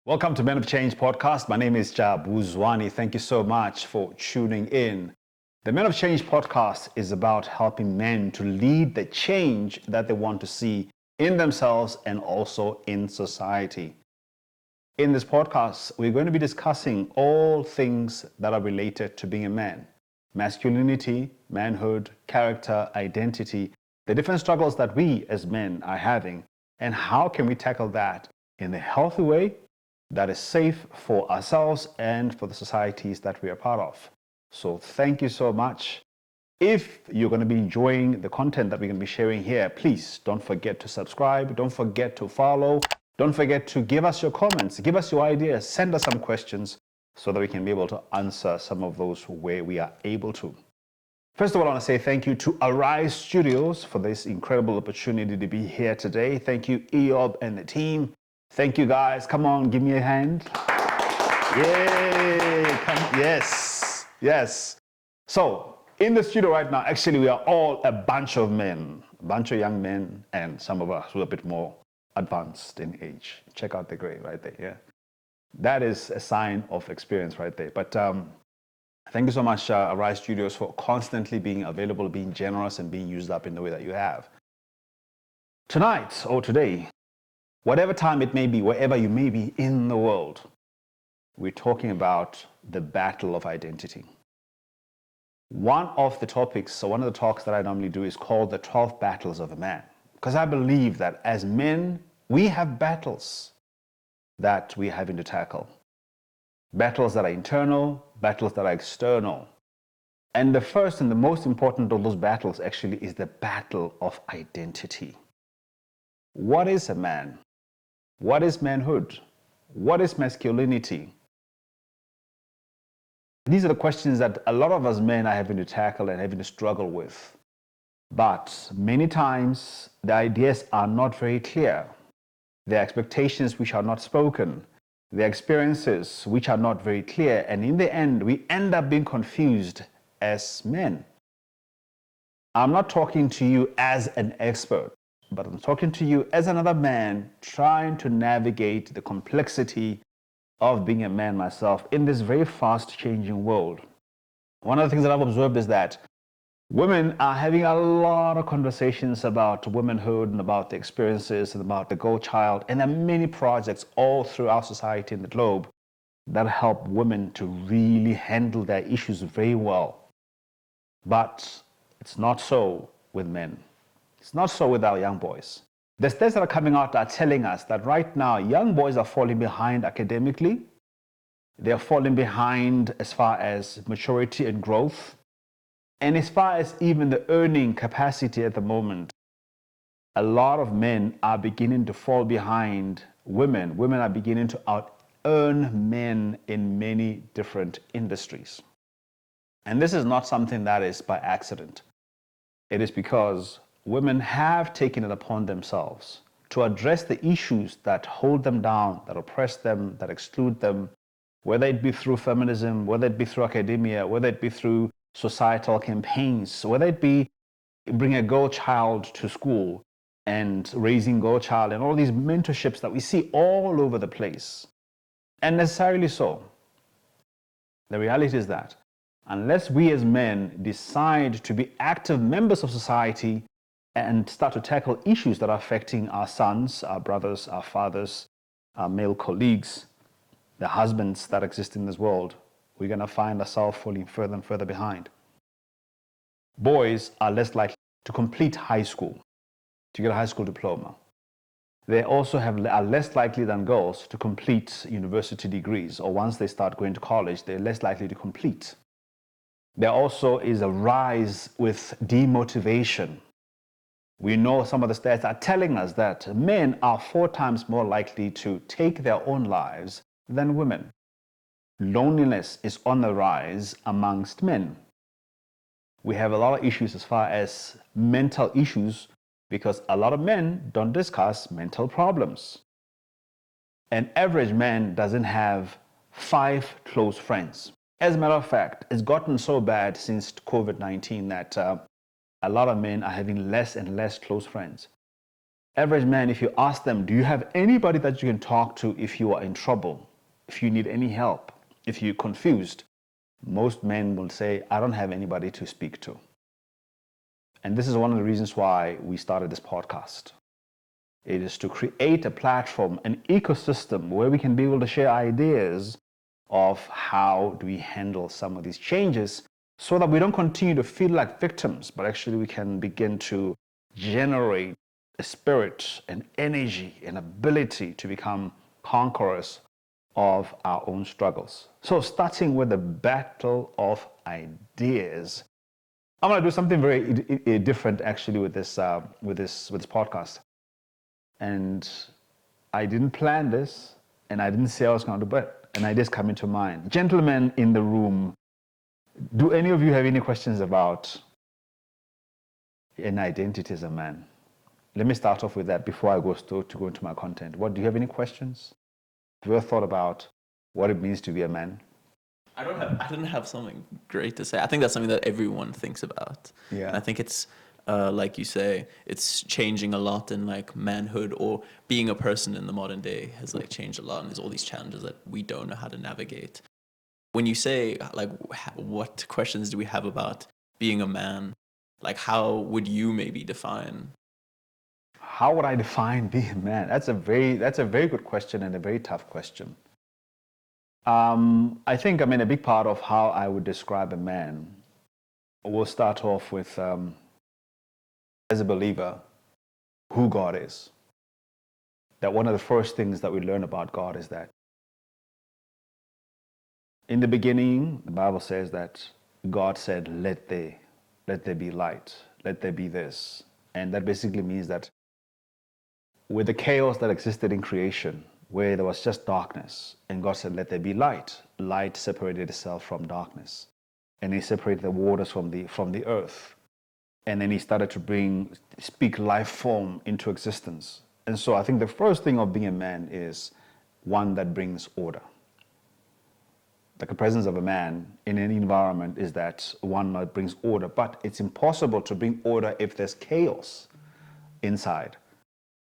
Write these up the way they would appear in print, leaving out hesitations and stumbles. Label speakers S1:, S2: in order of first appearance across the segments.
S1: Welcome to Men of Change podcast. My name is Jabu Zwane. Thank you so much for tuning in. The Men of Change podcast is about helping men to lead the change that they want to see in themselves and also in society. In this podcast, we're going to be discussing all things that are related to being a man: masculinity, manhood, character, identity, the different struggles that we as men are having, and how can we tackle that in a healthy way that is safe for ourselves and for the societies that we are part of. So thank you so much. If you're going to be enjoying the content that we're going to be sharing here, please don't forget to subscribe. Don't forget to follow. Don't forget to give us your comments, give us your ideas, send us some questions so that we can be able to answer some of those where we are able to. First of all, I want to say thank you to Arise Studios for this incredible opportunity to be here today. Thank you, Eob and the team. Thank you, guys. Come on, give me a hand. Yay! Come on. Yes. So, in the studio right now, actually, we are all a bunch of men, a bunch of young men, and some of us who are a bit more advanced in age. Check out the gray right there, yeah? That is a sign of experience right there. But thank you so much, Arise Studios, for constantly being available, being generous, and being used up in the way that you have. Tonight, or today, whatever time it may be, wherever you may be in the world, we're talking about the battle of identity. One of the topics, or one of the talks that I normally do is called the 12 battles of a man. Because I believe that as men, we have battles that we're having to tackle. Battles that are internal, battles that are external. And the first and the most important of those battles actually is the battle of identity. What is a man? What is manhood? What is masculinity? These are the questions that a lot of us men are having to tackle and having to struggle with. But many times the ideas are not very clear. The expectations which are not spoken, the experiences which are not very clear, and in the end we end up being confused as men. I'm not talking to you as an expert, but I'm talking to you as another man trying to navigate the complexity of being a man myself in this very fast changing world. One of the things that I've observed is that women are having a lot of conversations about womanhood and about the experiences and about the girl child, and there are many projects all throughout society and the globe that help women to really handle their issues very well. But it's not so with men. It's not so with our young boys. The stats that are coming out are telling us that right now, young boys are falling behind academically. They're falling behind as far as maturity and growth. And as far as even the earning capacity at the moment, a lot of men are beginning to fall behind women. Women are beginning to out-earn men in many different industries. And this is not something that is by accident. It is because women have taken it upon themselves to address the issues that hold them down, that oppress them, that exclude them, whether it be through feminism, whether it be through academia, whether it be through societal campaigns, whether it be bring a girl child to school and raising girl child and all these mentorships that we see all over the place. And necessarily so. The reality is that unless we as men decide to be active members of society and start to tackle issues that are affecting our sons, our brothers, our fathers, our male colleagues, the husbands that exist in this world, we're going to find ourselves falling further and further behind. Boys are less likely to complete high school, to get a high school diploma. They also are less likely than girls to complete university degrees, or once they start going to college, they're less likely to complete. There also is a rise with demotivation. We know some of the stats are telling us that men are 4 times more likely to take their own lives than women. Loneliness is on the rise amongst men. We have a lot of issues as far as mental issues because a lot of men don't discuss mental problems. An average man doesn't have 5 close friends. As a matter of fact, it's gotten so bad since COVID-19 that a lot of men are having less and less close friends. Average man, if you ask them, do you have anybody that you can talk to if you are in trouble, if you need any help, if you're confused, most men will say, I don't have anybody to speak to. And this is one of the reasons why we started this podcast. It is to create a platform, an ecosystem where we can be able to share ideas of how do we handle some of these changes so that we don't continue to feel like victims, but actually we can begin to generate a spirit, an energy, an ability to become conquerors of our own struggles. So starting with the battle of ideas, I'm going to do something very different actually with this podcast. And I didn't plan this, and I didn't say I was going to do it, and ideas come into mind. Gentlemen in the room, do any of you have any questions about an identity as a man? Let me start off with that before I go to go into my content. Do you have any questions? Have you ever thought about what it means to be a man?
S2: I don't have something great to say. I think that's something that everyone thinks about.
S1: Yeah.
S2: And I think it's like you say, it's changing a lot in like manhood, or being a person in the modern day has like changed a lot, and there's all these challenges that we don't know how to navigate. When you say like what questions do we have about being a man, like how would you maybe define?
S1: How would I define being a man? That's a very good question, and a very tough question. I think, a big part of how I would describe a man, we'll start off with, as a believer, who God is. That one of the first things that we learn about God is that in the beginning, the Bible says that God said, let there be light, let there be this. And that basically means that with the chaos that existed in creation, where there was just darkness, and God said, let there be light. Light separated itself from darkness. And he separated the waters from the earth. And then he started to speak life form into existence. And so I think the first thing of being a man is one that brings order. Like the presence of a man in any environment is that one that brings order. But it's impossible to bring order if there's chaos inside.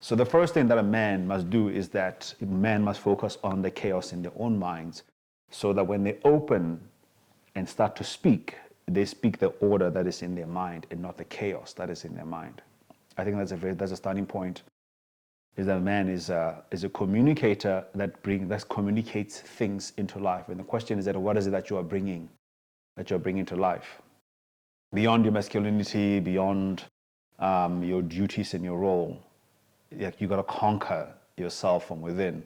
S1: So the first thing that a man must do is that a man must focus on the chaos in their own minds, so that when they open and start to speak, they speak the order that is in their mind and not the chaos that is in their mind. I think that's a starting point. Is that a man is a communicator that communicates things into life. And the question is that what is it that you're bringing to life? Beyond your masculinity, beyond your duties and your role, you got to conquer yourself from within,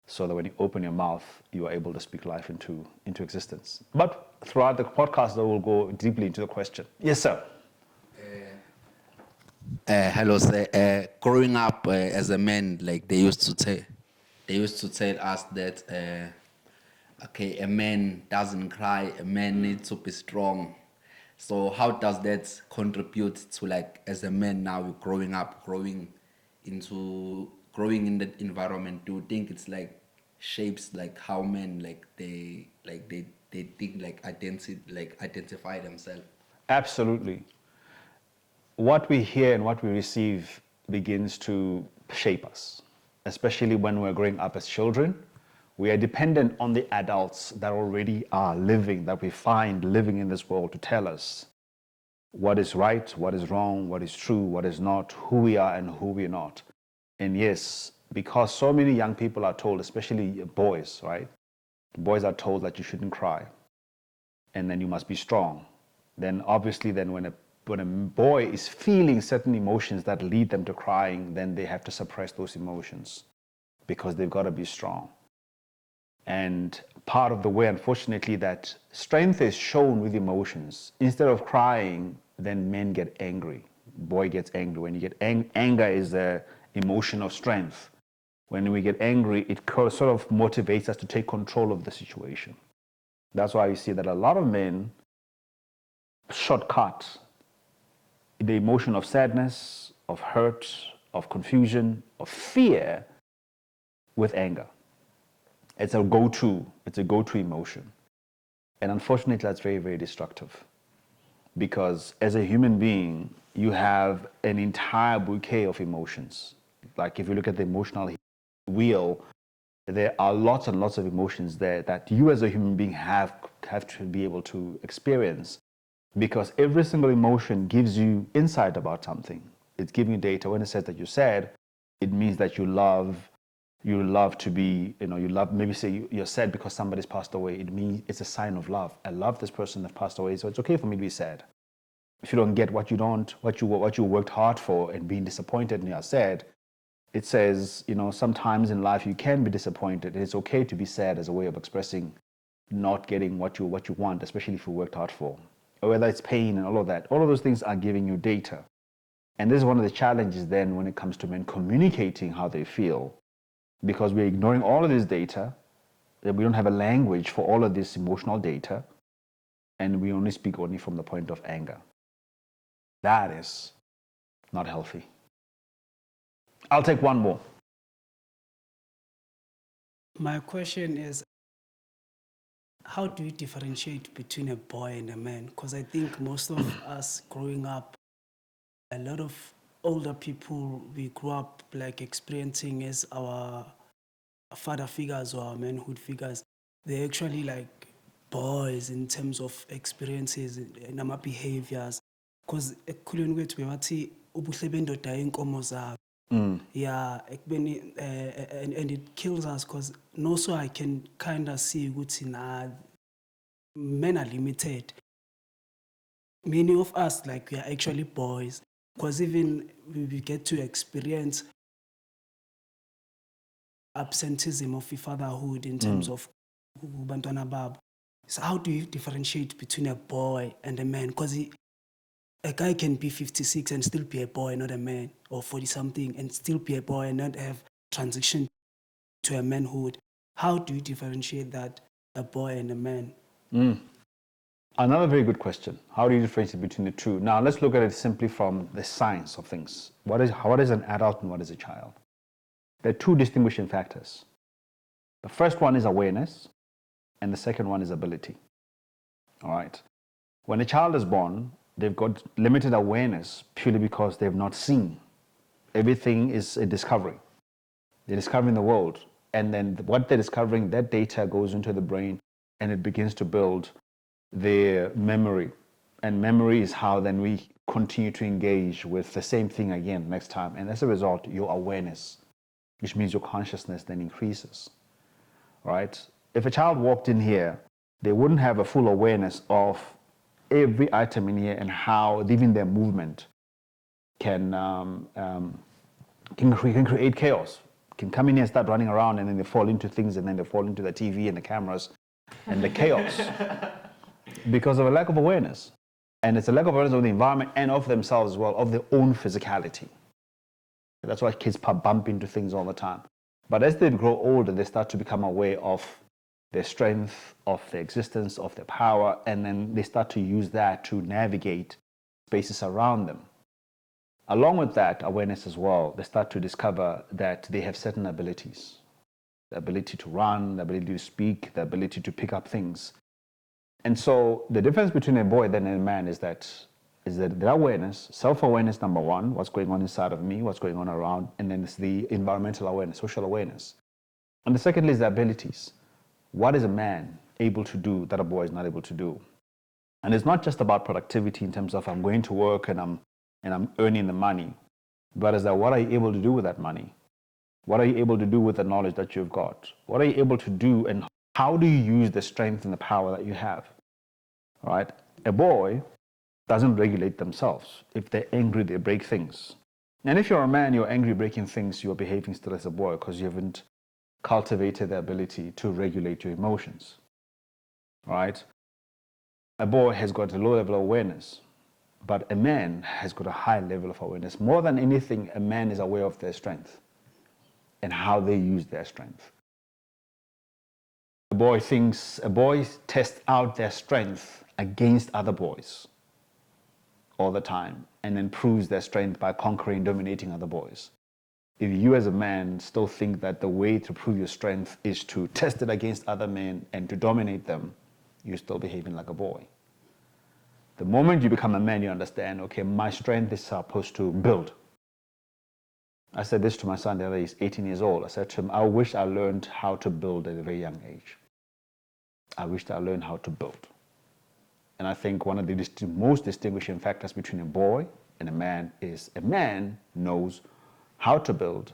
S1: so that when you open your mouth, you are able to speak life into existence. But throughout the podcast, I will go deeply into the question. Yes, sir.
S3: Hello, sir. Growing up as a man, like they used to tell us that okay, a man doesn't cry, a man needs to be strong. So how does that contribute to, like, as a man now you're growing up, growing in that environment? Do you think it's like shapes like how men they think, identify themselves?
S1: Absolutely. What we hear and what we receive begins to shape us, especially when we're growing up as children. We are dependent on the adults that already are living, that we find living in this world, to tell us what is right, what is wrong, what is true, what is not, who we are and who we're not. And yes, because so many young people are told, especially boys, right? Boys are told that you shouldn't cry, and then you must be strong. Then obviously when a boy is feeling certain emotions that lead them to crying, then they have to suppress those emotions because they've got to be strong. And part of the way, unfortunately, that strength is shown with emotions. Instead of crying, then men get angry. Boy gets angry. When you get anger is the emotion of strength. When we get angry, it sort of motivates us to take control of the situation. That's why you see that a lot of men shortcut the emotion of sadness, of hurt, of confusion, of fear with anger. It's a go-to emotion. And unfortunately, that's very, very destructive. Because as a human being, you have an entire bouquet of emotions. Like if you look at the emotional wheel, there are lots and lots of emotions there that you as a human being have to be able to experience, because every single emotion gives you insight about something. It's giving you data. When it says that you're sad, it means that you love to be, you love, maybe say you're sad because somebody's passed away. It means it's a sign of love. I love this person that passed away, so it's okay for me to be sad. If you don't get what you worked hard for and being disappointed and you're sad, it says, sometimes in life you can be disappointed. It's okay to be sad as a way of expressing not getting what you want, especially if you worked hard for. Or whether it's pain and all of that. All of those things are giving you data. And this is one of the challenges then when it comes to men communicating how they feel, because we're ignoring all of this data, that we don't have a language for all of this emotional data, and we only speak only from the point of anger. That is not healthy. I'll take one more.
S4: My question is, how do you differentiate between a boy and a man? Because I think most of us growing up, a lot of older people we grew up like experiencing as our father figures or our manhood figures, they're actually like boys in terms of experiences and our behaviors. Because ekukhuleni kwethu bebathi ubuhle bendoda inkomo zabo. Yeah, and it kills us because also I can kind of see ukuthi men are limited. Many of us, like, we are actually boys, because even we get to experience absenteeism of fatherhood in terms of bantwana babo. So how do you differentiate between a boy and a man? Because a guy can be 56 and still be a boy, not a man, or 40-something and still be a boy and not have transition to a manhood. How do you differentiate that, a boy and a man?
S1: Another very good question. How do you differentiate between the two? Now, let's look at it simply from the science of things. What is an adult and what is a child? There are two distinguishing factors. The first one is awareness, and the second one is ability. All right. When a child is born, they've got limited awareness purely because they've not seen. Everything is a discovery. They're discovering the world. And then what they're discovering, that data goes into the brain and it begins to build their memory. And memory is how then we continue to engage with the same thing again next time. And as a result, your awareness, which means your consciousness, then increases. Right? If a child walked in here, they wouldn't have a full awareness of every item in here and how even their movement can create chaos. Can come in here and start running around, and then they fall into things, and then they fall into the TV and the cameras and the chaos because of a lack of awareness. And it's a lack of awareness of the environment and of themselves as well, of their own physicality. That's why kids bump into things all the time. But as they grow older, they start to become aware of their strength, of their existence, of their power, and then they start to use that to navigate spaces around them. Along with that awareness as well, they start to discover that they have certain abilities. The ability to run, the ability to speak, the ability to pick up things. And so the difference between a boy and a man is that the awareness, self-awareness, number one, what's going on inside of me, what's going on around, and then it's the environmental awareness, social awareness. And the secondly is the abilities. What is a man able to do that a boy is not able to do? And it's not just about productivity in terms of I'm going to work and I'm earning the money, but it's that what are you able to do with that money? What are you able to do with the knowledge that you've got? What are you able to do, and how do you use the strength and the power that you have? All right? A boy doesn't regulate themselves. If they're angry, they break things. And if you're a man, you're angry, breaking things, you're behaving still as a boy because you haven't cultivated the ability to regulate your emotions. All right? A boy has got a low level of awareness, but a man has got a high level of awareness. More than anything, a man is aware of their strength and how they use their strength. A boy tests out their strength against other boys all the time and then proves their strength by conquering, dominating other boys. If you as a man still think that the way to prove your strength is to test it against other men and to dominate them, you're still behaving like a boy. The moment you become a man, you understand, okay, my strength is supposed to build. I said this to my son the other day, he's 18 years old. I said to him, I wish I learned how to build at a very young age. I wished I learned how to build. And I think one of the most distinguishing factors between a boy and a man is a man knows how to build,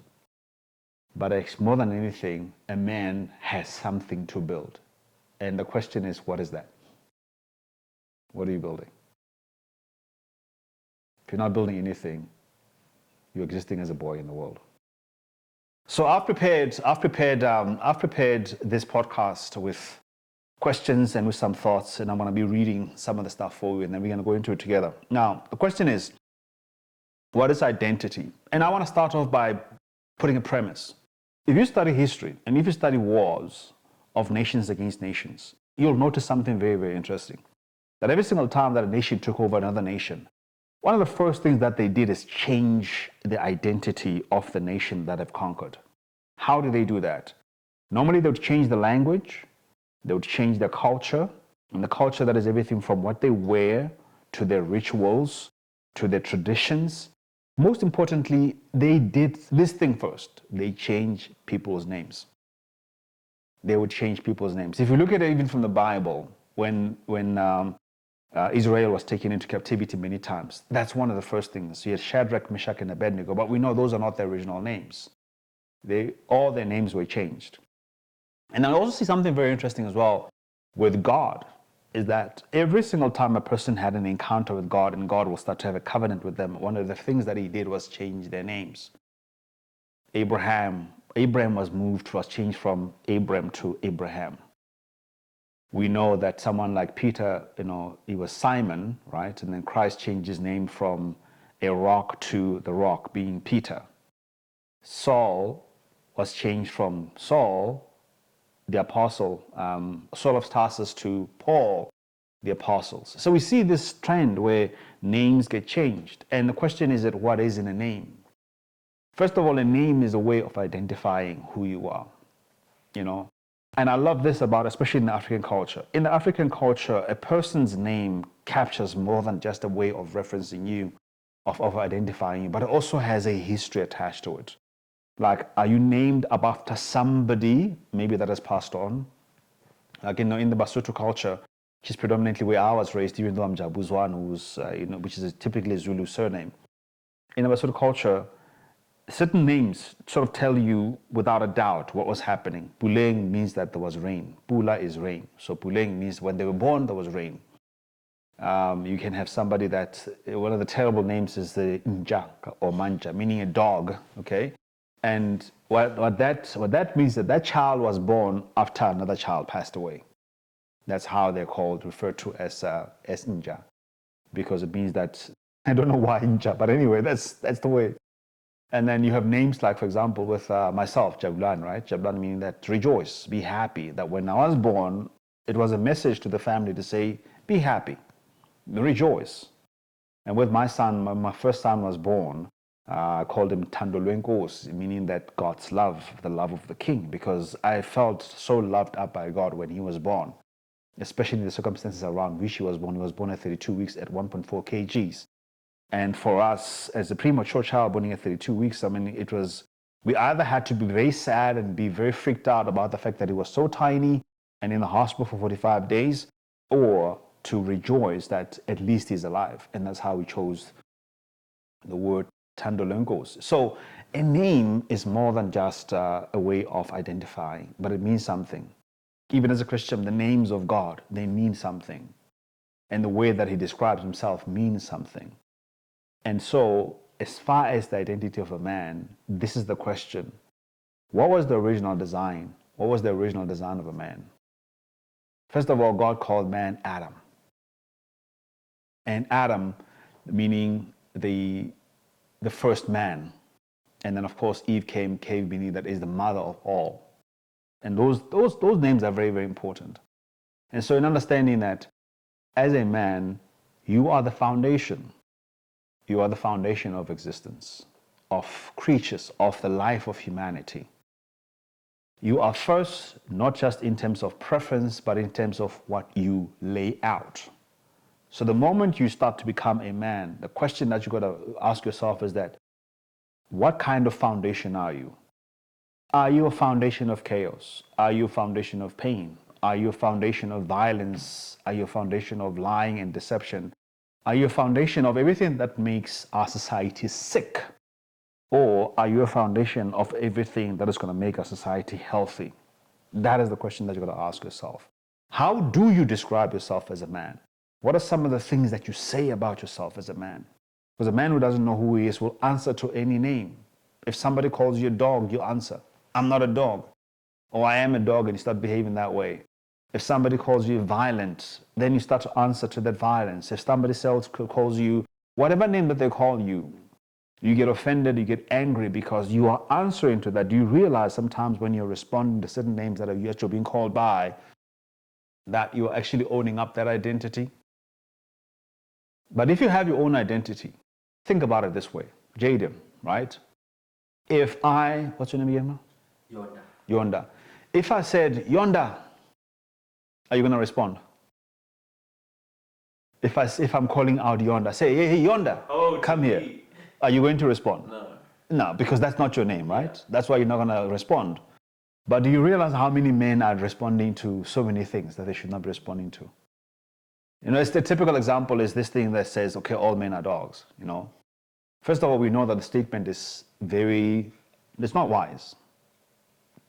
S1: but it's more than anything, a man has something to build. And the question is, what is that? What are you building? If you're not building anything, you're existing as a boy in the world. So I've prepared this podcast with questions and with some thoughts, and I'm going to be reading some of the stuff for you, and then we're going to go into it together. Now, the question is, what is identity? And I want to start off by putting a premise. If you study history and if you study wars of nations against nations, you'll notice something very, very interesting. That every single time that a nation took over another nation, one of the first things that they did is change the identity of the nation that they've conquered. How do they do that? Normally they would change the language, they would change their culture, and the culture that is everything from what they wear to their rituals, to their traditions. Most importantly, they did this thing first. They changed people's names. They would change people's names. If you look at it even from the Bible, when Israel was taken into captivity many times, that's one of the first things. You had Shadrach, Meshach, and Abednego, but we know those are not their original names. All their names were changed. And I also see something very interesting as well with God, is that every single time a person had an encounter with God and God will start to have a covenant with them, one of the things that he did was change their names. Abraham was changed from Abram to Abraham. We know that someone like Peter, he was Simon, right? And then Christ changed his name from a rock to the rock, being Peter. Saul was changed from Saul, the apostle, Saul of Tarsus, to Paul, the apostles. So we see this trend where names get changed. And the question is that what is in a name? First of all, a name is a way of identifying who you are, And I love this about, especially in the African culture. In the African culture, a person's name captures more than just a way of referencing you, of identifying you, but it also has a history attached to it. Like, are you named after somebody, maybe that has passed on? Like, in the Basotho culture, which is predominantly where I was raised, even though I'm Jabu Zwane, which is typically a Zulu surname. In the Basotho culture, certain names sort of tell you without a doubt what was happening. Puleng means that there was rain. Pula is rain. So Puleng means when they were born, there was rain. You can have somebody that, one of the terrible names is the Nja or Manja, meaning a dog, okay? And what that means is that child was born after another child passed away. That's how they're referred to as Nja, because it means that, I don't know why Nja, but anyway, that's the way. And then you have names like, for example, with myself, Jabu Zwane, right? Jabu Zwane meaning that rejoice, be happy. That when I was born, it was a message to the family to say, be happy, rejoice. And with my son, my first son was born, I called him Thando Lwenkosi, meaning that God's love, the love of the king, because I felt so loved up by God when he was born, especially in the circumstances around which he was born. He was born at 32 weeks at 1.4 kgs. And for us, as a premature child born at 32 weeks, we either had to be very sad and be very freaked out about the fact that he was so tiny and in the hospital for 45 days, or to rejoice that at least he's alive. And that's how we chose the word Thando Lwenkosi. So a name is more than just a way of identifying, but it means something. Even as a Christian, the names of God, they mean something. And the way that he describes himself means something. And so, as far as the identity of a man, this is the question. What was the original design? What was the original design of a man? First of all, God called man Adam. And Adam, meaning the first man. And then, of course, Eve came, meaning that is the mother of all. And those names are very, very important. And so in understanding that, as a man, you are the foundation. You are the foundation of existence, of creatures, of the life of humanity. You are first, not just in terms of preference, but in terms of what you lay out. So the moment you start to become a man, the question that you've got to ask yourself is that, What kind of foundation are you? Are you a foundation of chaos? Are you a foundation of pain? Are you a foundation of violence? Are you a foundation of lying and deception? Are you a foundation of everything that makes our society sick? Or are you a foundation of everything that is going to make our society healthy? That is the question that you're going to ask yourself. How do you describe yourself as a man? What are some of the things that you say about yourself as a man? Because a man who doesn't know who he is will answer to any name. If somebody calls you a dog, you answer, I'm not a dog. Or I am a dog, and you start behaving that way. If somebody calls you violent, then you start to answer to that violence. If somebody else calls you whatever name that they call you, you get offended, you get angry because you are answering to that. Do you realize sometimes when you're responding to certain names that you're being called by, that you're actually owning up that identity? But if you have your own identity, think about it this way. Jaden, right? If I, what's your name again?
S3: Yonda.
S1: Yonda. If I said, Yonda, are you going to respond? If I'm calling out Yonda, say, hey, Yonda, come here. Are you going to respond?
S2: No.
S1: No, because that's not your name, right? That's why you're not going to respond. But do you realize how many men are responding to so many things that they should not be responding to? You know, it's the typical example is this thing that says, okay, all men are dogs, you know. First of all, we know that the statement is it's not wise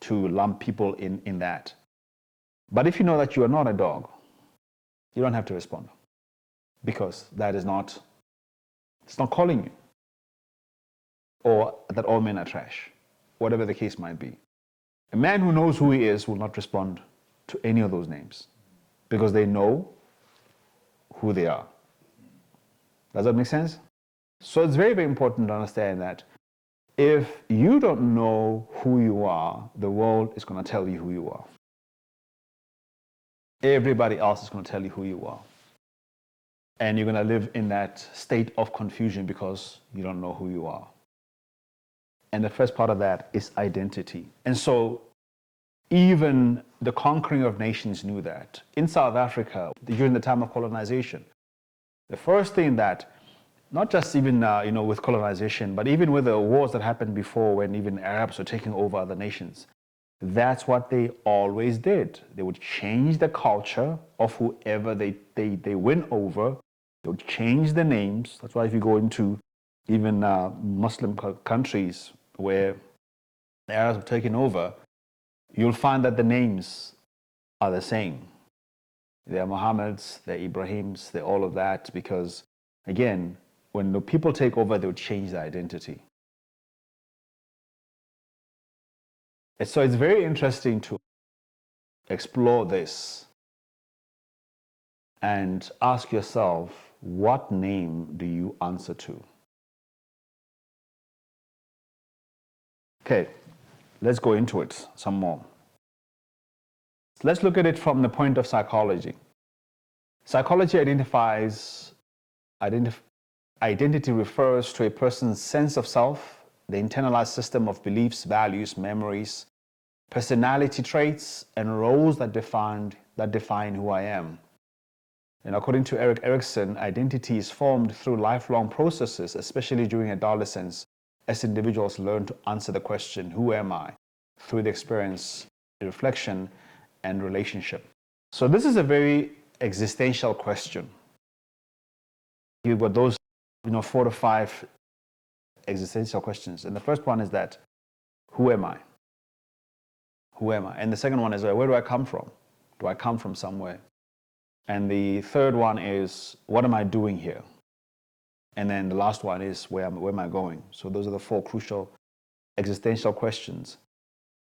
S1: to lump people in that. But if you know that you are not a dog, you don't have to respond because it's not calling you. Or that all men are trash, whatever the case might be. A man who knows who he is will not respond to any of those names because they know who they are. Does that make sense? So it's very, very important to understand that if you don't know who you are, the world is going to tell you who you are. Everybody else is going to tell you who you are. And you're going to live in that state of confusion because you don't know who you are. And the first part of that is identity. And so even the conquering of nations knew that. In South Africa, during the time of colonization, the first thing that, not just even with colonization, but even with the wars that happened before when even Arabs were taking over other nations, that's what they always did. They would change the culture of whoever they win over. They would change the names. That's why if you go into even Muslim countries where the Arabs have taken over, you'll find that the names are the same. They're Muhammad's, they're Ibrahim's, they're all of that because, again, when the people take over, they would change their identity. And so it's very interesting to explore this and ask yourself, what name do you answer to? Okay, let's go into it some more. Let's look at it from the point of psychology. Psychology identity refers to a person's sense of self, the internalized system of beliefs, values, memories, personality traits, and roles that define who I am. And according to Erik Erikson, identity is formed through lifelong processes, especially during adolescence, as individuals learn to answer the question, who am I? Through the experience, reflection, and relationship. So this is a very existential question. You've got those 4 to 5 existential questions. And the first one is that, who am I? Who am I? And the second one is, where do I come from? Do I come from somewhere? And the third one is, what am I doing here? And then the last one is, where am I going? So those are the 4 crucial existential questions.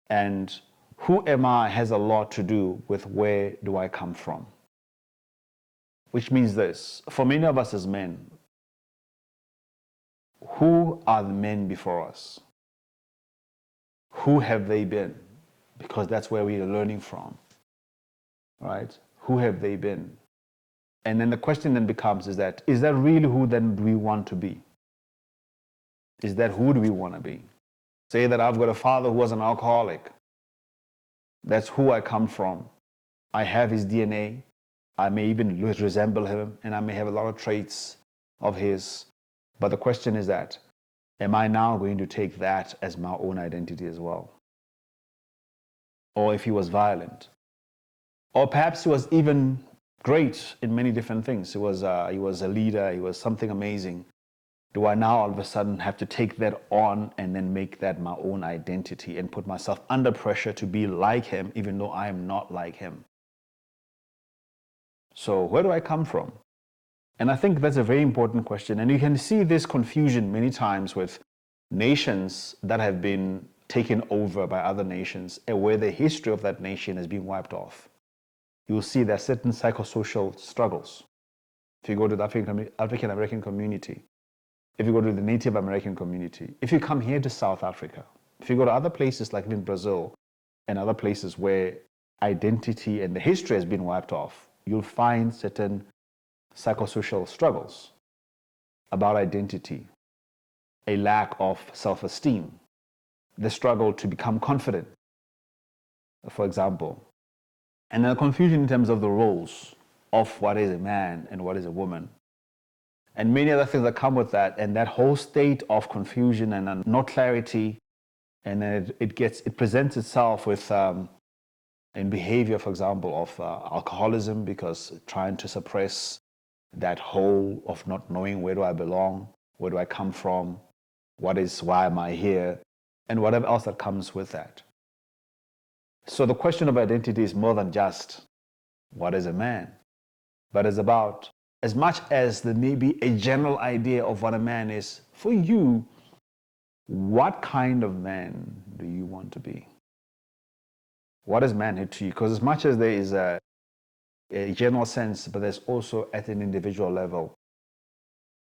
S1: And who am I has a lot to do with where do I come from? Which means this, for many of us as men, who are the men before us? Who have they been? Because that's where we are learning from, right? Who have they been? And then the question then becomes, is that really who then we want to be? Is that who do we want to be? Say that I've got a father who was an alcoholic. That's who I come from. I have his DNA. I may even resemble him, and I may have a lot of traits of his. But the question is that, am I now going to take that as my own identity as well? Or if he was violent, or perhaps he was even great in many different things. He was a leader. He was something amazing. Do I now all of a sudden have to take that on and then make that my own identity and put myself under pressure to be like him, even though I am not like him? So where do I come from? And I think that's a very important question. And you can see this confusion many times with nations that have been taken over by other nations and where the history of that nation has been wiped off. You will see there are certain psychosocial struggles. If you go to the African American community, if you go to the Native American community, if you come here to South Africa, if you go to other places like in Brazil and other places where identity and the history has been wiped off, you'll find certain psychosocial struggles about identity, a lack of self-esteem, the struggle to become confident, for example, and then confusion in terms of the roles of what is a man and what is a woman, and many other things that come with that, and that whole state of confusion and no clarity, and then it presents itself with in behavior, for example, of alcoholism, because trying to suppress that whole of not knowing where do I belong, where do I come from, why am I here, and whatever else that comes with that. So the question of identity is more than just what is a man, but it's about, as much as there may be a general idea of what a man is, for you, what kind of man do you want to be? What is manhood to you? Because as much as there is a general sense, but there's also at an individual level,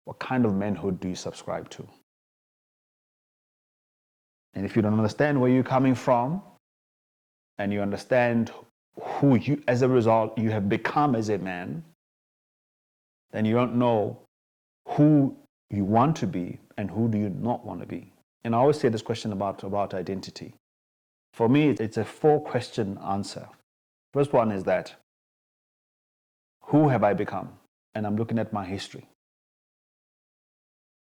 S1: what kind of manhood do you subscribe to? And if you don't understand where you're coming from, and you understand who you, as a result, you have become as a man, then you don't know who you want to be and who do you not want to be. And I always say this question about identity. For me, it's a 4-question answer. First one is that, who have I become? And I'm looking at my history.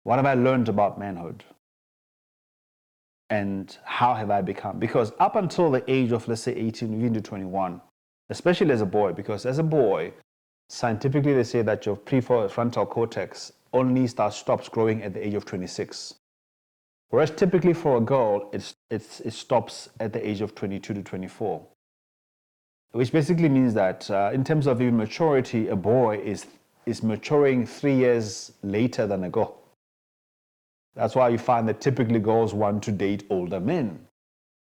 S1: What have I learned about manhood? And how have I become? Because up until the age of, let's say, 18, even to 21, especially as a boy, because as a boy, scientifically they say that your prefrontal cortex only stops growing at the age of 26. Whereas typically for a girl, it stops at the age of 22 to 24. Which basically means that in terms of even maturity, a boy is maturing 3 years later than a girl. That's why you find that typically girls want to date older men,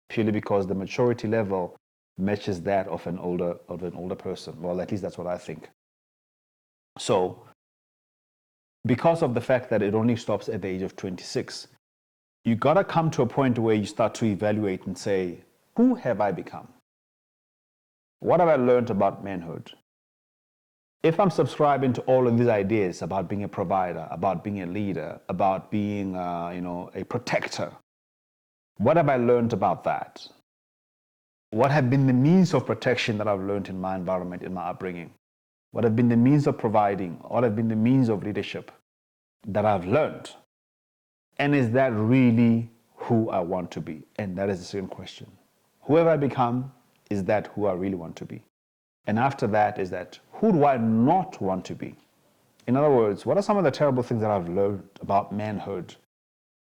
S1: purely because the maturity level matches that of an older person. Well, at least that's what I think. So, because of the fact that it only stops at the age of 26, you gotta come to a point where you start to evaluate and say, who have I become? What have I learned about manhood? If I'm subscribing to all of these ideas about being a provider, about being a leader, about being, a protector, what have I learned about that? What have been the means of protection that I've learned in my environment, in my upbringing? What have been the means of providing? What have been the means of leadership that I've learned? And is that really who I want to be? And that is the second question. Who have I become? Is that who I really want to be? And after that is that, who do I not want to be? In other words, what are some of the terrible things that I've learned about manhood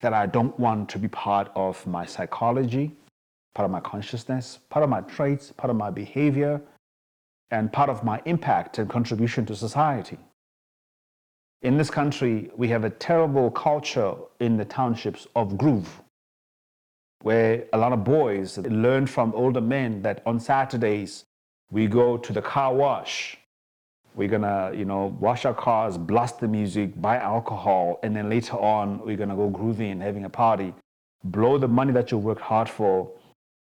S1: that I don't want to be part of my psychology, part of my consciousness, part of my traits, part of my behavior, and part of my impact and contribution to society? In this country, we have a terrible culture in the townships of groove, where a lot of boys learn from older men that on Saturdays, we go to the car wash. We're gonna, wash our cars, blast the music, buy alcohol, and then later on, we're gonna go grooving and having a party, blow the money that you worked hard for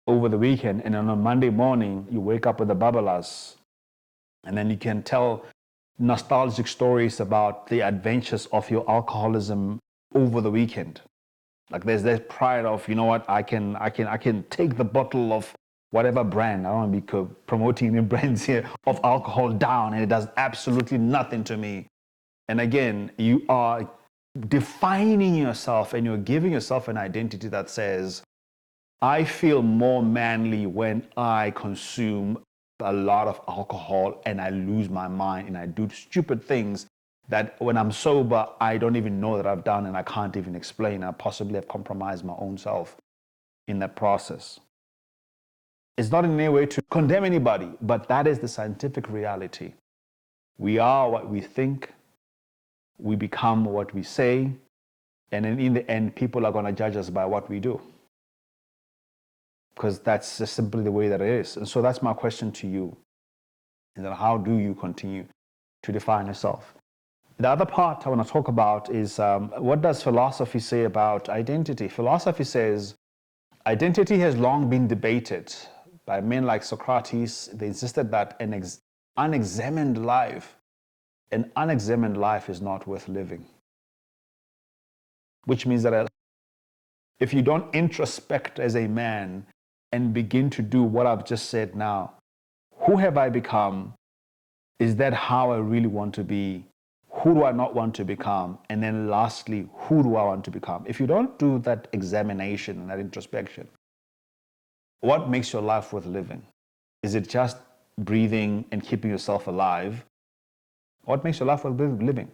S1: over the weekend, and then on Monday morning, you wake up with the babalas, and then you can tell nostalgic stories about the adventures of your alcoholism over the weekend. Like there's that pride of, I can take the bottle of whatever brand, I don't want to be promoting any brands here, of alcohol down, and it does absolutely nothing to me. And again, you are defining yourself and you're giving yourself an identity that says, I feel more manly when I consume a lot of alcohol and I lose my mind and I do stupid things that when I'm sober, I don't even know that I've done and I can't even explain. I possibly have compromised my own self in that process. It's not in any way to condemn anybody, but that is the scientific reality. We are what we think, we become what we say, and then in the end, people are going to judge us by what we do. Because that's just simply the way that it is. And so that's my question to you. And then how do you continue to define yourself? The other part I want to talk about is what does philosophy say about identity? Philosophy says identity has long been debated by men like Socrates. They insisted that an unexamined life is not worth living. Which means that if you don't introspect as a man and begin to do what I've just said now, who have I become? Is that how I really want to be? Who do I not want to become? And then lastly, who do I want to become? If you don't do that examination and that introspection, what makes your life worth living? Is it just breathing and keeping yourself alive? What makes your life worth living?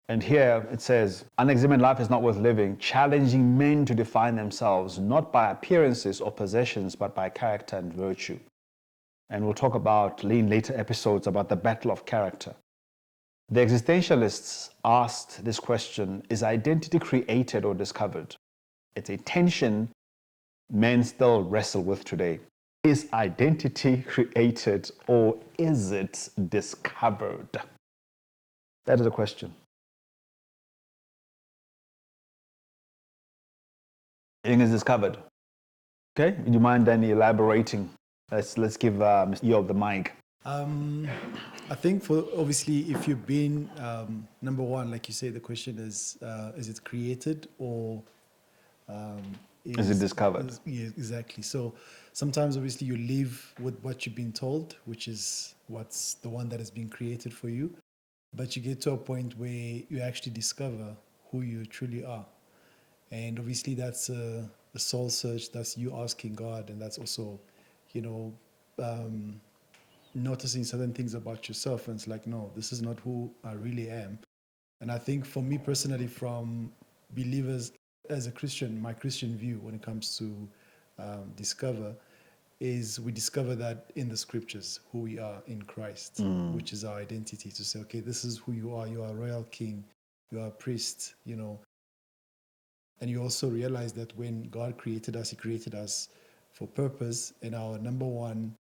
S1: And here it says, unexamined life is not worth living, challenging men to define themselves not by appearances or possessions, but by character and virtue. And we'll talk about in later episodes about the battle of character. The existentialists asked this question, is identity created or discovered? It's a tension men still wrestle with today. Is identity created or is it discovered? That is the question. I think it's discovered. Okay, would you mind then elaborating? Let's give Mr. Yob the mic.
S5: I think for obviously, if you've been number one, like you say, the question is it created or
S1: Is it discovered?
S5: Yeah, exactly. So sometimes, obviously, you live with what you've been told, which is what's the one that has been created for you. But you get to a point where you actually discover who you truly are. And obviously, that's a soul search. That's you asking God, and that's also, noticing certain things about yourself. And it's like, no, this is not who I really am. And I think for me personally, from believers as a Christian, my Christian view when it comes to discover is we discover that in the scriptures, who we are in Christ, which is our identity, to say, okay, this is who you are. You are a royal king. You are a priest, And you also realize that when God created us, he created us for purpose. And our number one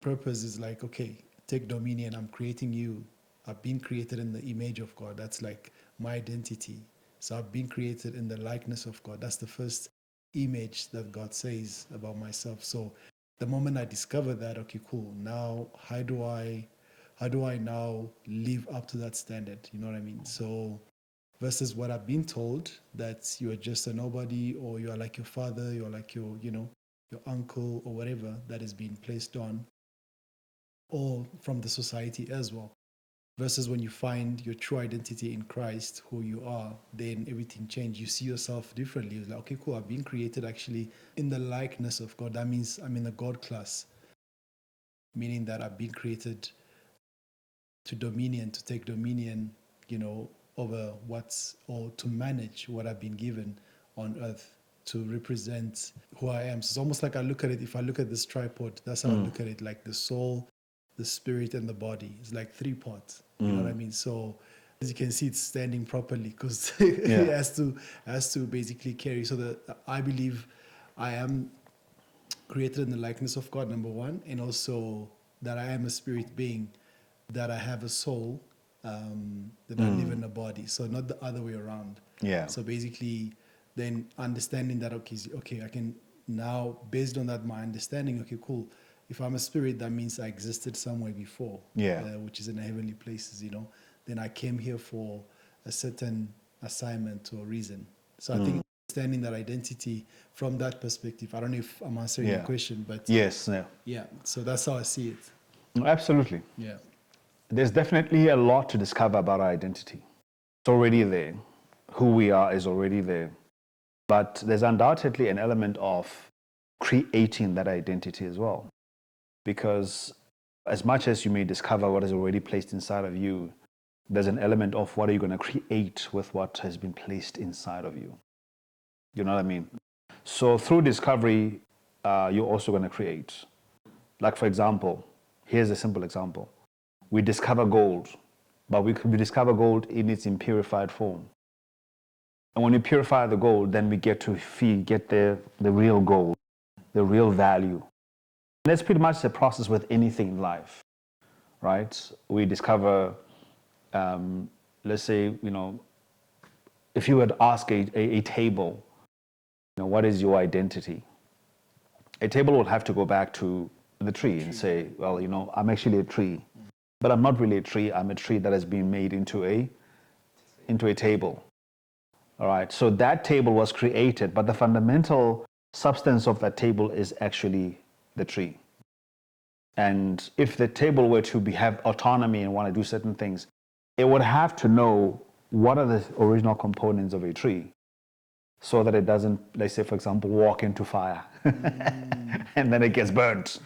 S5: purpose is like, okay, take dominion. I'm creating you. I've been created in the image of God. That's like my identity. So I've been created in the likeness of God. That's the first image that God says about myself. So the moment I discover that, okay, cool. Now, how do I now live up to that standard? You know what I mean? So versus what I've been told, that you are just a nobody, or you are like your father, you're like your uncle, or whatever that is being placed on, or from the society as well. Versus when you find your true identity in Christ, who you are, then everything changes. You see yourself differently. It's like, okay, cool, I've been created actually in the likeness of God. That means I'm in the God class, meaning that I've been created to take dominion, over or to manage what I've been given on earth, to represent who I am. So it's almost like if I look at this tripod, that's how I look at it, like the soul, the spirit, and the body. It's like 3 parts. You know what I mean? So as you can see, it's standing properly because it has to basically carry. So I believe I am created in the likeness of God, number one, and also that I am a spirit being, that I have a soul, that I live in a body. So not the other way around.
S1: Yeah.
S5: So basically, then understanding that, okay, I can now, based on that, my understanding, okay, cool. If I'm a spirit, that means I existed somewhere before, which is in the heavenly places, Then I came here for a certain assignment or reason. So I think understanding that identity from that perspective, I don't know if I'm answering your question, but
S1: yes,
S5: yeah. So that's how I see it.
S1: Absolutely.
S5: Yeah.
S1: There's definitely a lot to discover about our identity. It's already there. Who we are is already there. But there's undoubtedly an element of creating that identity as well. Because as much as you may discover what is already placed inside of you, there's an element of what are you going to create with what has been placed inside of you. You know what I mean? So through discovery, you're also going to create. Like, for example, here's a simple example. We discover gold, but we discover gold in its impurified form. And when we purify the gold, then we get to get the real gold, the real value. And that's pretty much the process with anything in life, right? We discover, let's say, if you would ask a table, what is your identity? A table would have to go back to the tree and say, well, I'm actually a tree, but I'm not really a tree. I'm a tree that has been made into a table. All right. So that table was created, but the fundamental substance of that table is actually the tree. And if the table were to have autonomy and want to do certain things, it would have to know what are the original components of a tree so that it doesn't, let's say, for example, walk into fire and then it gets burnt.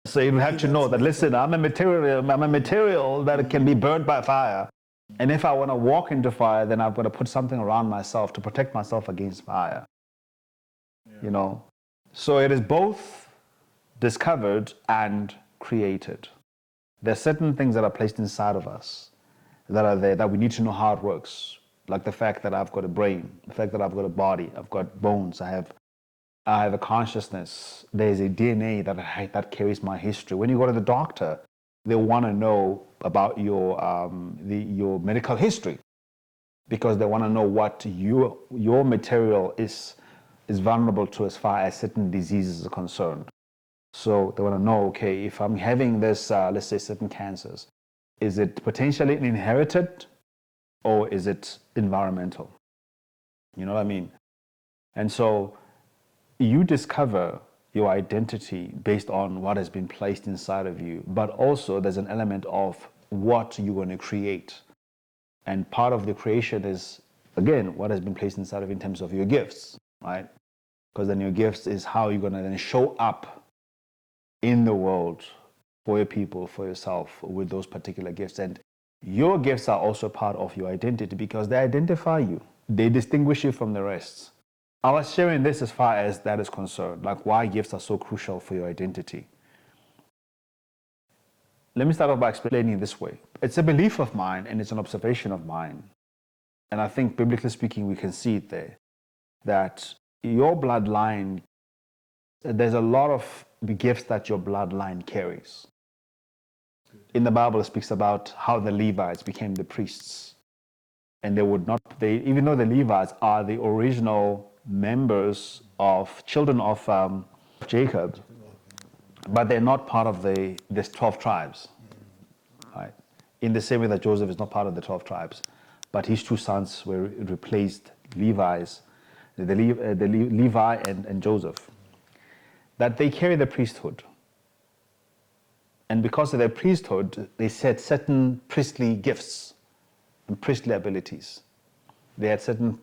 S1: So you have to know that, listen, I'm a material that can be burnt by fire. And if I want to walk into fire, then I've got to put something around myself to protect myself against fire. So it is both discovered and created. There are certain things that are placed inside of us that are there that we need to know how it works. Like the fact that I've got a brain, the fact that I've got a body, I've got bones, I have a consciousness. There's a DNA that carries my history. When you go to the doctor, they want to know about your medical history because they want to know what your material is vulnerable to as far as certain diseases are concerned. So they want to know, okay, if I'm having this, let's say certain cancers, is it potentially inherited or is it environmental? You know what I mean? And so you discover your identity based on what has been placed inside of you, but also there's an element of what you want to create. And part of the creation is, again, what has been placed inside of you in terms of your gifts, right? Because then your gifts is how you're going to then show up in the world for your people, for yourself, with those particular gifts. And your gifts are also part of your identity because they identify you. They distinguish you from the rest. I was sharing this as far as that is concerned, like why gifts are so crucial for your identity. Let me start off by explaining it this way. It's a belief of mine and it's an observation of mine. And I think biblically speaking, we can see it there, that your bloodline, there's a lot of the gifts that your bloodline carries. In the Bible, it speaks about how the Levites became the priests. And even though the Levites are the original members of children of Jacob, but they're not part of this 12 tribes. Right? In the same way that Joseph is not part of the 12 tribes, but his two sons were replaced Levi and Joseph. That they carry the priesthood. And because of their priesthood, they had certain priestly gifts and priestly abilities. They had certain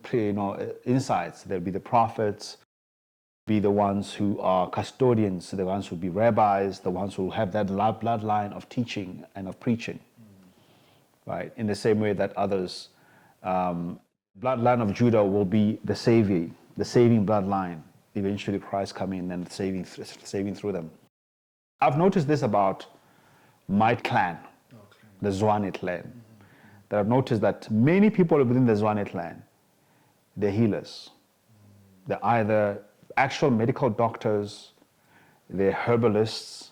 S1: insights. There'd be the prophets, be the ones who are custodians, the ones who be rabbis, the ones who have that bloodline of teaching and of preaching. Right? In the same way that others, bloodline of Judah will be the saving bloodline. Eventually Christ coming in and saving through them. I've noticed this about my clan, the Zwane clan. That I've noticed that many people within the Zwane clan, they're healers. They're either actual medical doctors, they're herbalists,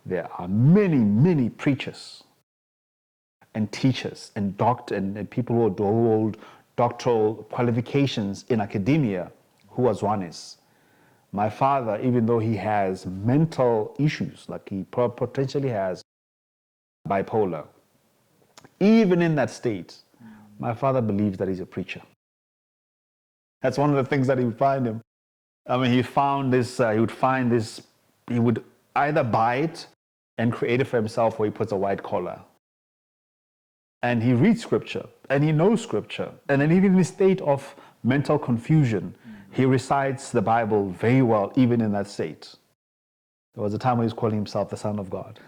S1: there are many, many preachers and teachers and and people who hold doctoral qualifications in academia who are Zwanes. My father, even though he has mental issues, like he potentially has bipolar, even in that state, my father believes that he's a preacher. That's one of the things that he would find him. I mean, he would either buy it and create it for himself or he puts a white collar. and he reads scripture and he knows scripture, and then even in a state of mental confusion, he recites the Bible very well, even in that state. There was a time when he was calling himself the Son of God.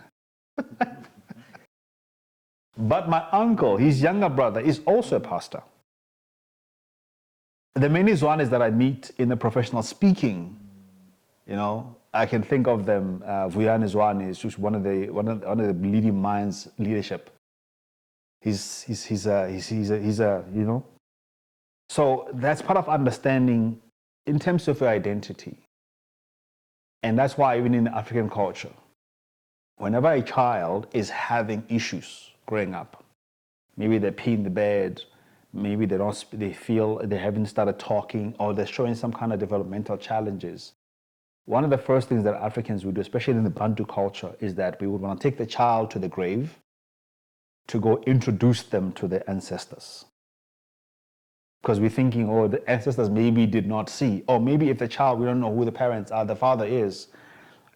S1: But my uncle, his younger brother, is also a pastor. The many Zwanes that I meet in the professional speaking, I can think of them. Vuyani Zwane is just one of the leading minds leadership. He's a. So that's part of understanding in terms of your identity. And that's why even in African culture, whenever a child is having issues growing up, maybe they're peeing the bed, maybe they feel they haven't started talking, or they're showing some kind of developmental challenges, one of the first things that Africans would do, especially in the Bantu culture, is that we would want to take the child to the grave to go introduce them to their ancestors. Because we're thinking, oh, the ancestors maybe did not see. Or maybe if the child, we don't know who the parents are, the father is.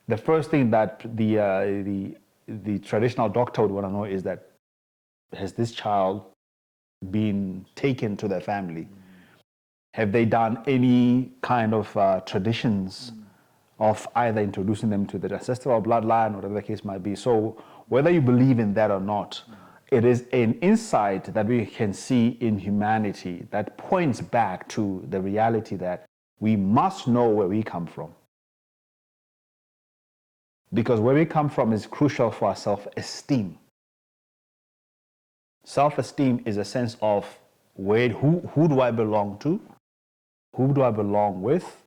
S1: The first thing that the traditional doctor would want to know is that, has this child been taken to their family? Have they done any kind of traditions of either introducing them to the ancestral bloodline, or whatever the case might be? So whether you believe in that or not, it is an insight that we can see in humanity that points back to the reality that we must know where we come from. Because where we come from is crucial for our self-esteem. Self-esteem is a sense of who do I belong to? Who do I belong with?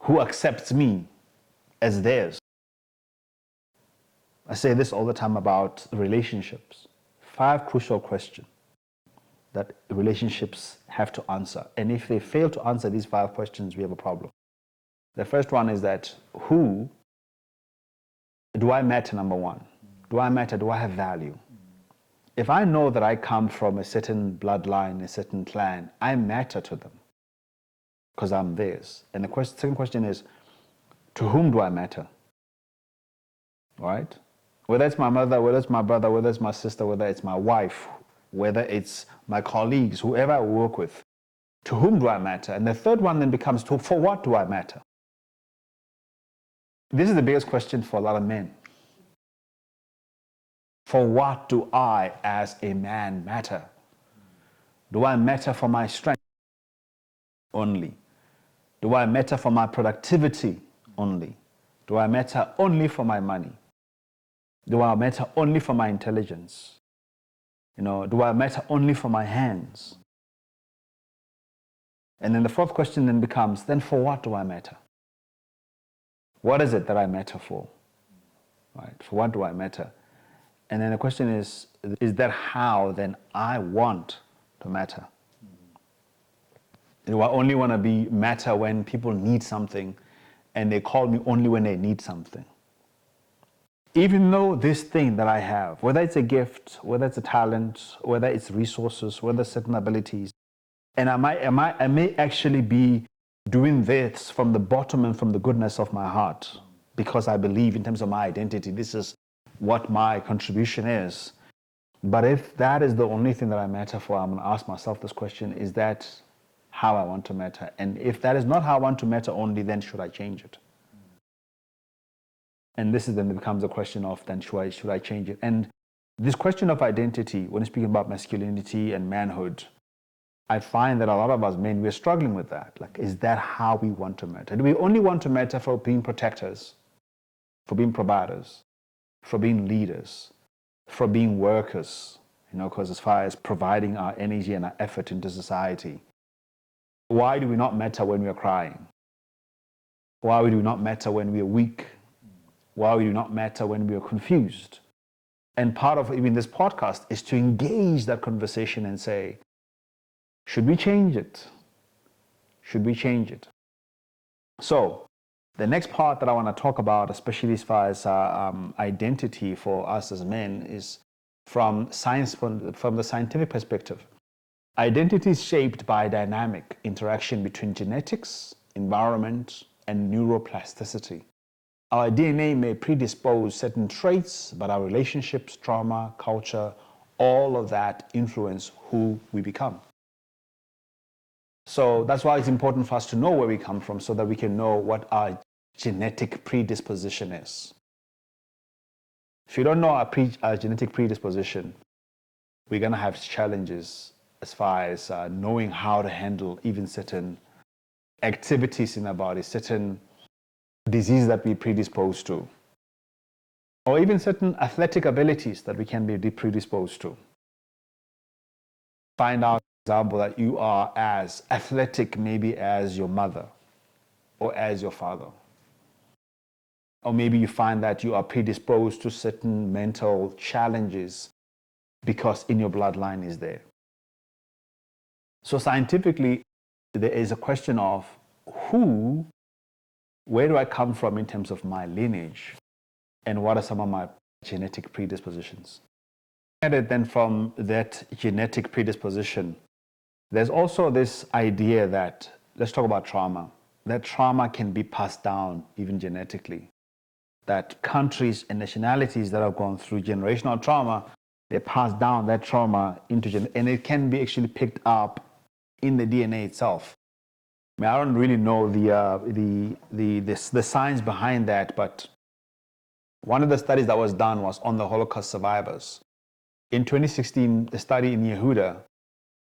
S1: Who accepts me as theirs? I say this all the time about relationships. 5 crucial questions that relationships have to answer. And if they fail to answer these 5 questions, we have a problem. The first one is that, who do I matter, number one? Do I matter? Do I have value? If I know that I come from a certain bloodline, a certain clan, I matter to them because I'm theirs. And the second question is, to whom do I matter? All right? Whether it's my mother, whether it's my brother, whether it's my sister, whether it's my wife, whether it's my colleagues, whoever I work with, to whom do I matter? And the third one then becomes, for what do I matter? This is the biggest question for a lot of men. For what do I as a man matter? Do I matter for my strength only? Do I matter for my productivity only? Do I matter only for my money? Do I matter only for my intelligence? Do I matter only for my hands? And then the fourth question then becomes, then for what do I matter? What is it that I matter for? Right? For what do I matter? And then the question is that how then I want to matter? Do I only want to matter when people need something and they call me only when they need something? Even though this thing that I have, whether it's a gift, whether it's a talent, whether it's resources, whether it's certain abilities, and I may actually be doing this from the bottom and from the goodness of my heart, because I believe in terms of my identity, this is what my contribution is. But if that is the only thing that I matter for, I'm going to ask myself this question, is that how I want to matter? And if that is not how I want to matter only, then should I change it? And this is then becomes a question of, then should I change it? And this question of identity, when speaking about masculinity and manhood, I find that a lot of us men, we're struggling with that. Like, is that how we want to matter? Do we only want to matter for being protectors, for being providers, for being leaders, for being workers? Because as far as providing our energy and our effort into society, why do we not matter when we are crying? Why do we not matter when we are weak? Why do we not matter when we are confused? And part of even this podcast is to engage that conversation and say, should we change it? Should we change it? So the next part that I want to talk about, especially as far as identity for us as men, is from the scientific perspective. Identity is shaped by a dynamic interaction between genetics, environment, and neuroplasticity. Our DNA may predispose certain traits, but our relationships, trauma, culture, all of that influence who we become. So that's why it's important for us to know where we come from so that we can know what our genetic predisposition is. If you don't know our genetic predisposition, we're going to have challenges as far as knowing how to handle even certain activities in our body, certain diseases that we're predisposed to, or even certain athletic abilities that we can be predisposed to. Find out, for example, that you are as athletic maybe as your mother or as your father. Or maybe you find that you are predisposed to certain mental challenges because in your bloodline is there. So scientifically, there is a question of where do I come from in terms of my lineage, and what are some of my genetic predispositions? At it then from that genetic predisposition, there's also this idea that, let's talk about trauma, that trauma can be passed down even genetically. That countries and nationalities that have gone through generational trauma, they pass down that trauma into and it can be actually picked up in the DNA itself. I mean, I don't really know the science behind that, but one of the studies that was done was on the Holocaust survivors. In 2016, the study in Yehuda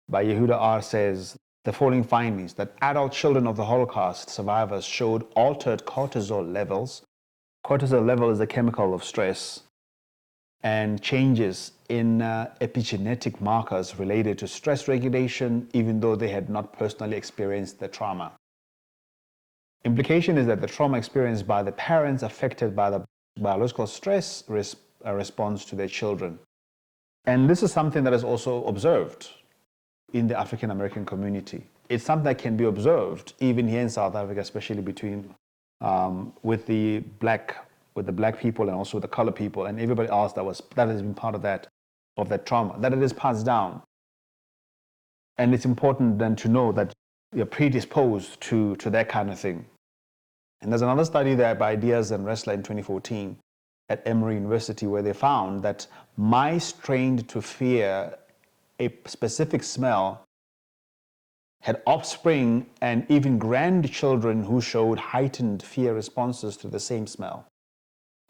S1: by Yehuda R says the following findings: that adult children of the Holocaust survivors showed altered cortisol levels. Cortisol level is a chemical of stress, and changes in epigenetic markers related to stress regulation, even though they had not personally experienced the trauma. Implication is that the trauma experienced by the parents affected by the biological stress response to their children. And this is something that is also observed in the African American community. It's something that can be observed even here in South Africa, especially between with the black people and also the colored people and everybody else that has been part of that trauma, that it is passed down. And it's important then to know that you're predisposed to that kind of thing. And there's another study there by Diaz and Ressler in 2014 at Emory University where they found that mice trained to fear a specific smell had offspring and even grandchildren who showed heightened fear responses to the same smell,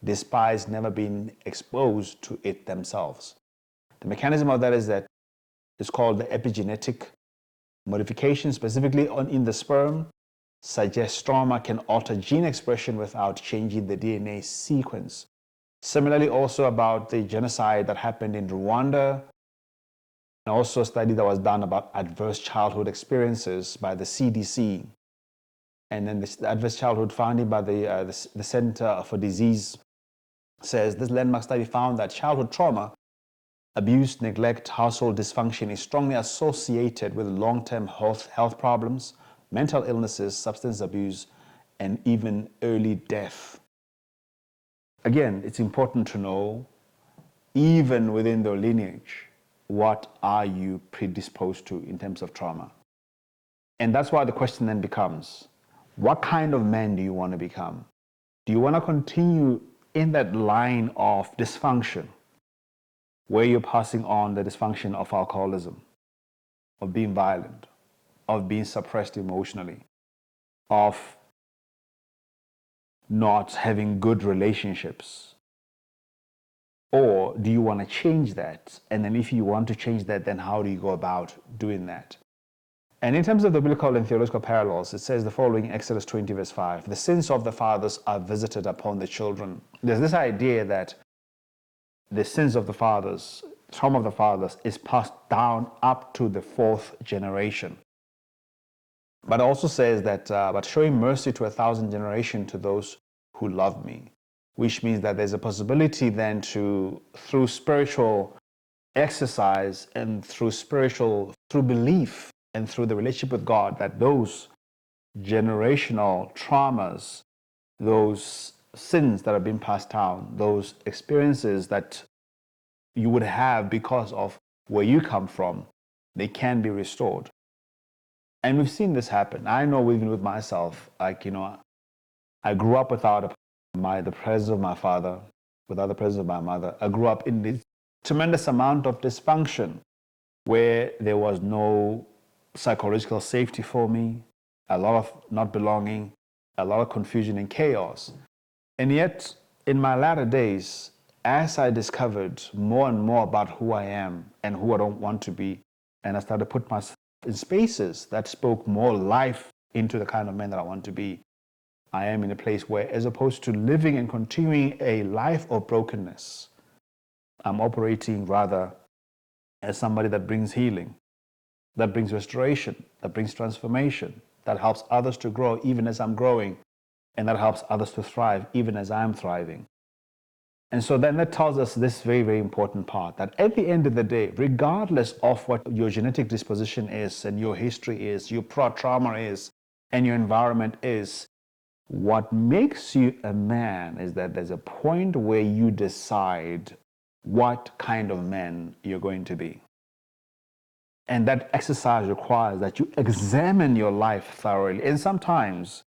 S1: despite never being exposed to it themselves. The mechanism of that is that it's called the epigenetic modification, specifically in the sperm, suggests trauma can alter gene expression without changing the DNA sequence. Similarly, also about the genocide that happened in Rwanda, and also a study that was done about adverse childhood experiences by the CDC. And then this adverse childhood finding by the Center for Disease says this landmark study found that childhood trauma, abuse, neglect, household dysfunction is strongly associated with long-term health problems, mental illnesses, substance abuse, and even early death. Again, it's important to know, even within the lineage, what are you predisposed to in terms of trauma? And that's why the question then becomes, what kind of man do you want to become? Do you want to continue in that line of dysfunction, where you're passing on the dysfunction of alcoholism, of being violent, of being suppressed emotionally, of not having good relationships? Or do you want to change that? And then if you want to change that, then how do you go about doing that? And in terms of the biblical and theological parallels, it says the following, Exodus 20 verse 5, the sins of the fathers are visited upon the children. There's this idea that the sins of the fathers, trauma of the fathers, is passed down up to the fourth generation. But it also says that, but showing mercy to 1,000 generations to those who love me, which means that there's a possibility then to, through spiritual exercise and through belief and through the relationship with God, that those generational traumas, those sins that have been passed down, those experiences that you would have because of where you come from, they can be restored. And we've seen this happen. I know even with myself, like, I grew up without the presence of my father, without the presence of my mother. I grew up in this tremendous amount of dysfunction where there was no psychological safety for me, a lot of not belonging, a lot of confusion and chaos. And yet, in my latter days, as I discovered more and more about who I am and who I don't want to be, and I started to put myself in spaces that spoke more life into the kind of man that I want to be, I am in a place where, as opposed to living and continuing a life of brokenness, I'm operating rather as somebody that brings healing, that brings restoration, that brings transformation, that helps others to grow even as I'm growing, and that helps others to thrive even as I'm thriving. And so then that tells us this very, very important part, that at the end of the day, regardless of what your genetic disposition is and your history is, your trauma is, and your environment is, what makes you a man is that there's a point where you decide what kind of man you're going to be. And that exercise requires that you examine your life thoroughly. And sometimes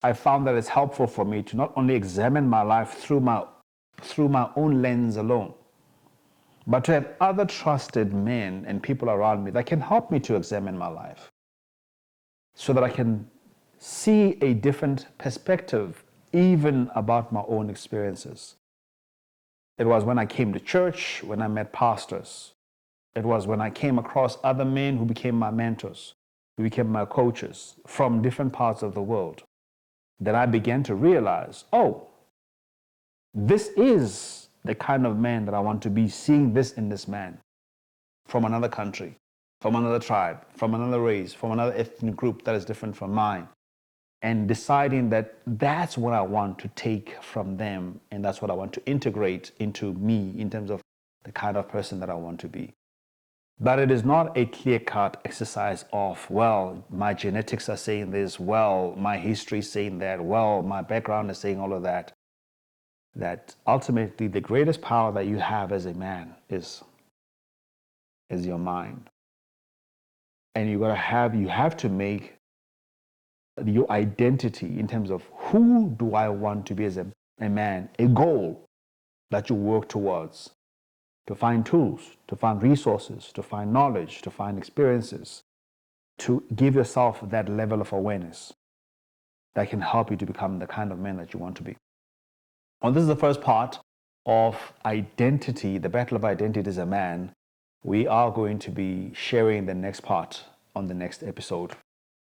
S1: I found that it's helpful for me to not only examine my life through my own lens alone, but to have other trusted men and people around me that can help me to examine my life so that I can see a different perspective even about my own experiences. It was when I came to church, when I met pastors. It was when I came across other men who became my mentors, who became my coaches from different parts of the world, that I began to realize, oh, this is the kind of man that I want to be, seeing this in this man from another country, from another tribe, from another race, from another ethnic group that is different from mine, and deciding that that's what I want to take from them and that's what I want to integrate into me in terms of the kind of person that I want to be. But it is not a clear-cut exercise of, well, my genetics are saying this, well, my history is saying that, well, my background is saying all of that. That ultimately the greatest power that you have as a man is your mind. And you have to make your identity in terms of who do I want to be as a man, a goal that you work towards, to find tools, to find resources, to find knowledge, to find experiences, to give yourself that level of awareness that can help you to become the kind of man that you want to be. Well, this is the first part of identity, the battle of identity as a man. We are going to be sharing the next part on the next episode.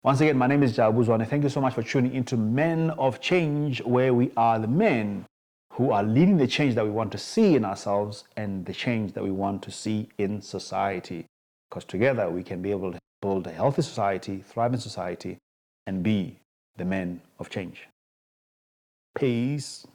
S1: Once again, my name is Jabu Zwane. Thank you so much for tuning into Men of Change, where we are the men who are leading the change that we want to see in ourselves and the change that we want to see in society. Because together we can be able to build a healthy society, thrive in society, and be the men of change. Peace.